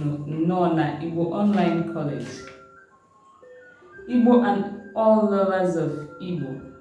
no na Igbo Online College. Igbo and all lovers of Igbo,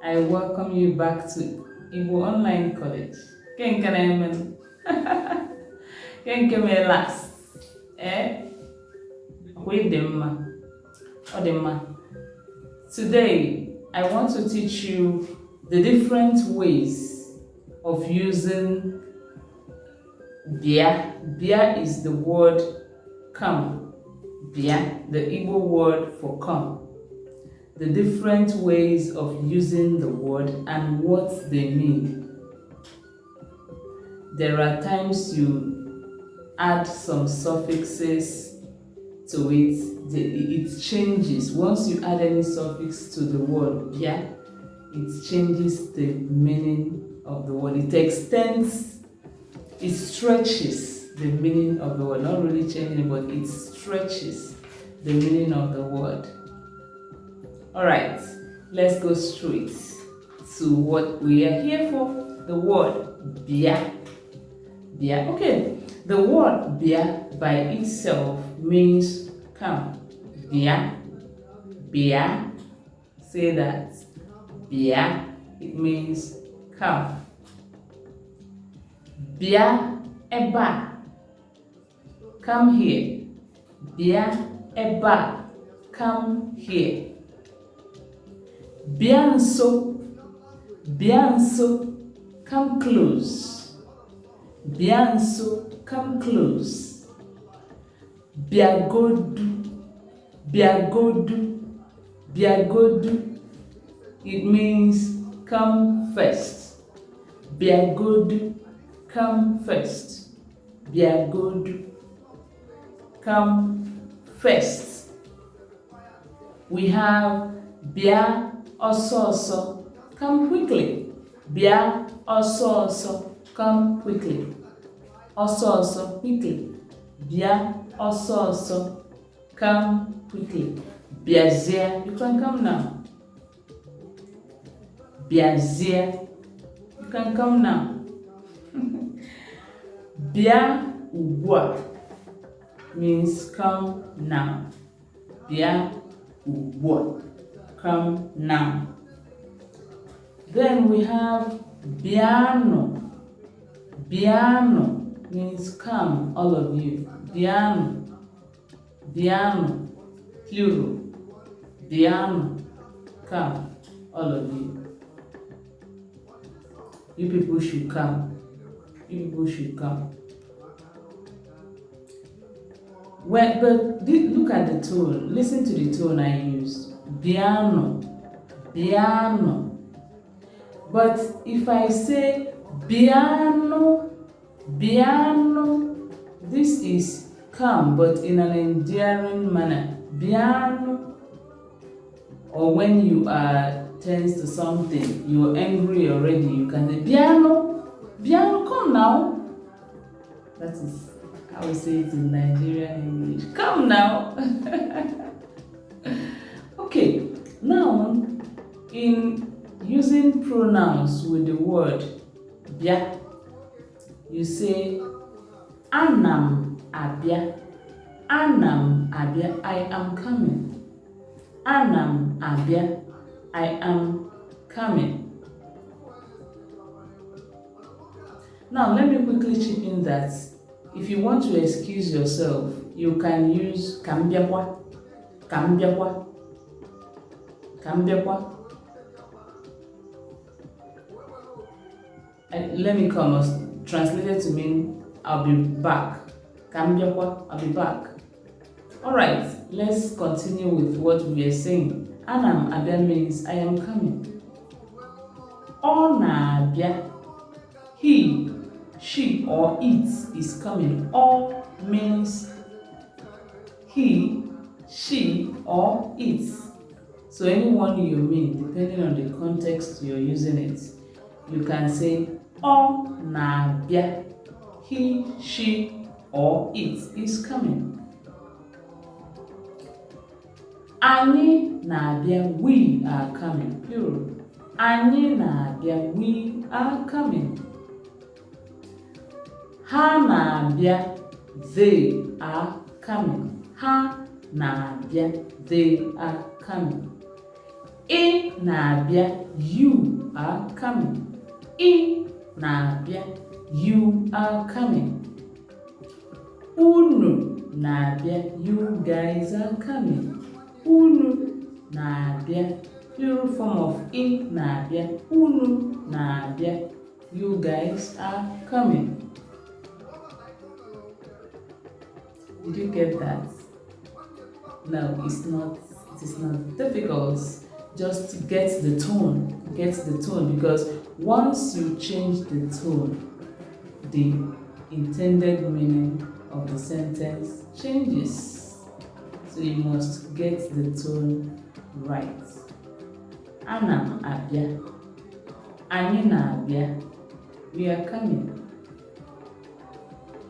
I welcome you back to Igbo Online College. Ken Kenemen? Ken Keme last? Wait Odema. Today, I want to teach you the different ways of using bia. Bia is the word come. Bia, the Igbo word for come. The different ways of using the word and what they mean. There are times you add some suffixes to it. It changes. Once you add any suffix to the word bia, it changes the meaning of the word. It extends, it stretches the meaning of the word. Not really changing it, but it stretches the meaning of the word. Alright, let's go straight to what we are here for. The word bia. Bia. Okay, the word bia by itself means come. Bia. Bia. Say that. Bia. It means come. Bia eba. Come here. Bia eba. Come here. Bia nso. Bia nso. Come close. Bia nso. Come close. Bia godu. Bia godu. Bia godu. It means come first. Bia godu. Come first. Bia godu. Come first. We have bia oso. Come quickly. Bia oso. Come quickly. Oso, quickly. Bia oso. Come quickly. Biazia, you can come now. Biazia, you can come now. Bia ubwa means come now. Bia ubwa, come now. Then we have biano. Biano means come, all of you. Biano, plural. Biano, come, all of you. You people should come. You people should come. Well, but look at the tone. Listen to the tone I used. Biano. But if I say biano, this is come, but in an endearing manner. Biano. Or when you are tense to something, you're angry already, you can say biano, come now. That is how we say it in Nigerian English. Come now. Okay, now in using pronouns with the word bia, you say anam abia. Anam abia, I am coming. Anam abia, I am coming. Now let me quickly chip in that if you want to excuse yourself, you can use kambiakwa. Let me come, translated to mean I'll be back. Kambiakwa, I'll be back. Alright, let's continue with what we are saying. Anam abia means I am coming. Ona abia, he, she, or it is coming. O means he, she, or it. So anyone you mean, depending on the context you're using it, you can say O na abia, he, she, or it is coming. Anyị na-abịa, we are coming, plural. Anyị na-abịa, we are coming. Ha na-abịa, They are coming. Ha na-abịa. They are coming. Ị na-abịa. You are coming. Ị na-abịa. You are coming. Unu na-abịa. You guys are coming. Unu na-abịa. Plural form of ị na-abịa. Unu na-abịa. You guys are coming. Did you get that? No, it's not. It is not difficult. Just get the tone. Get the tone, because once you change the tone, the intended meaning of the sentence changes. So you must get the tone right. Ana m abịa. Anyị na-abịa. We are coming.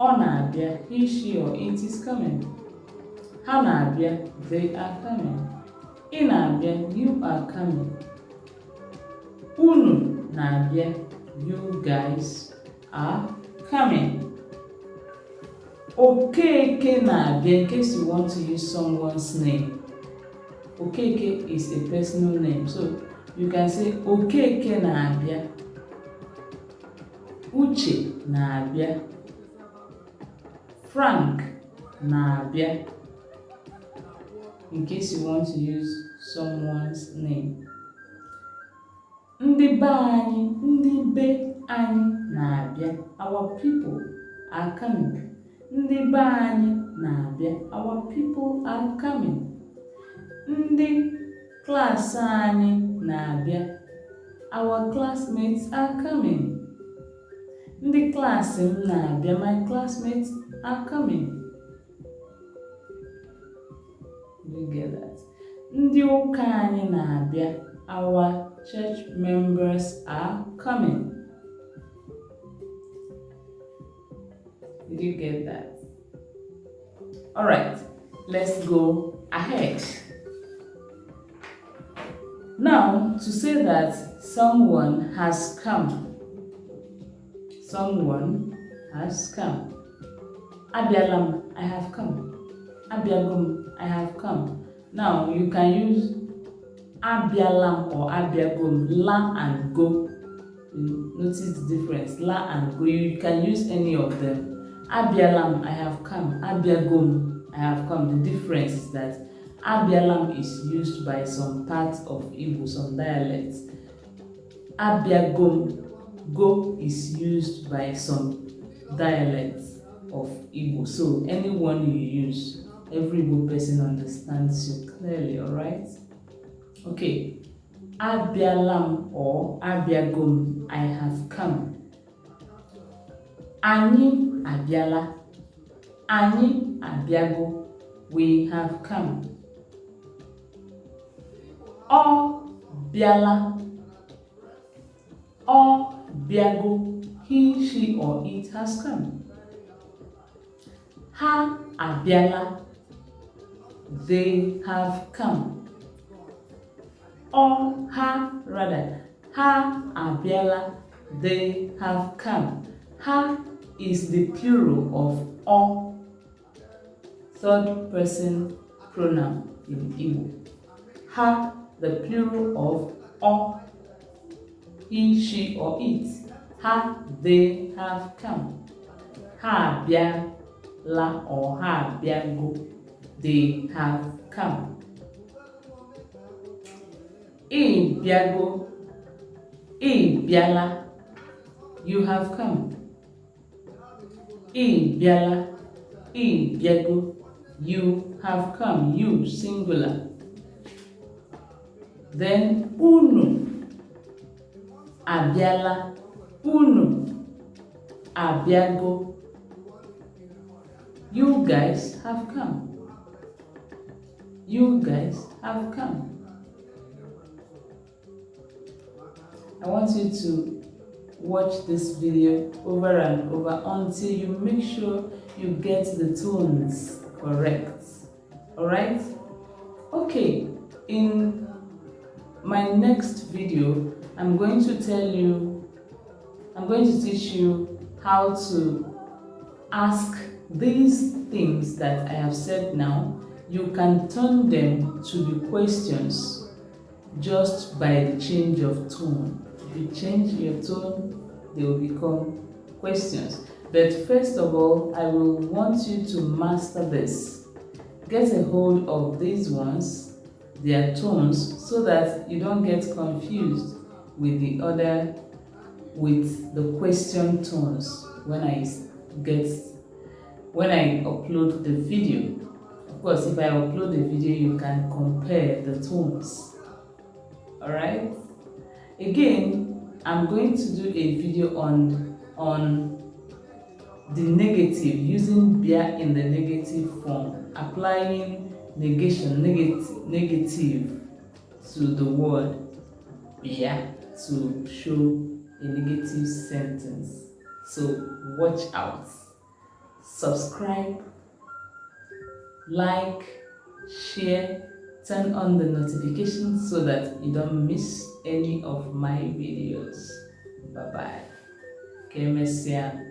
Ọ na-abịa. He, she, or it is coming. Ha na-abịa. They are coming. Ị na-abịa. You are coming. Unu na-abịa. You guys are coming. Okeke na-abịa. In case you want to use someone's name. Okeke is a personal name. So you can say Okeke na-abịa. Uche na-abịa. Frank na-abịa. In case you want to use someone's name. Ndị be anyị na-abịa. Our people are coming. Ndị be anyị na-abịa. Our people are coming. Ndị klas anyị na-abịa. Our classmates are coming. Ndị klas m na-abịa. My classmates are coming. You get that? Ndị ụka anyị na-abịa. Our church members are coming. Did you get that? All right, let's go ahead. Now, to say that someone has come. Someone has come. Abialam, I have come. Abiagum, I have come. Now, you can use Abialam or Abiagum, la and go. You notice the difference, la and go. You can use any of them. Abialam, I have come. Abiagum, I have come. The difference is that Abialam is used by some parts of Igbo, some dialects. Abiagum, go, is used by some dialects of Igbo. So anyone you use, every Igbo person understands you clearly, alright? Okay. Abialam or Abiagum, I have come. Anyị abiala. Anyị abiago. We have come. Ọ biala. Ọ biago. He, she, or it has come. Ha abiala. They have come. Or ha, rather, ha abiala. They have come. Ha is the plural of o, third person pronoun in Igbo. Ha, the plural of o, he, she, or it. Ha, they have come. Ha biala or ha biago. They have come. Ị biago. Ị biala. You have come. Ị biala. Ị biago. You have come. You, singular. Then unu abiala. Unu abiago. You guys have come. You guys have come. I want you to watch this video over and over until you make sure you get the tones correct. Alright? Okay, in my next video, I'm going to teach you how to ask these things that I have said now, you can turn them to be questions just by the change of tone. If you change your tone, they will become questions. But first of all, I will want you to master this. Get a hold of these ones, their tones, so that you don't get confused with the question tones when I upload the video. Of course, if I upload the video, you can compare the tones. Alright? Again, I'm going to do a video on the negative, using bia in the negative form, applying negative to the word bia to show a negative sentence. So watch out. Subscribe, like, share, turn on the notifications so that you don't miss any of my videos. Bye bye. Kemesia.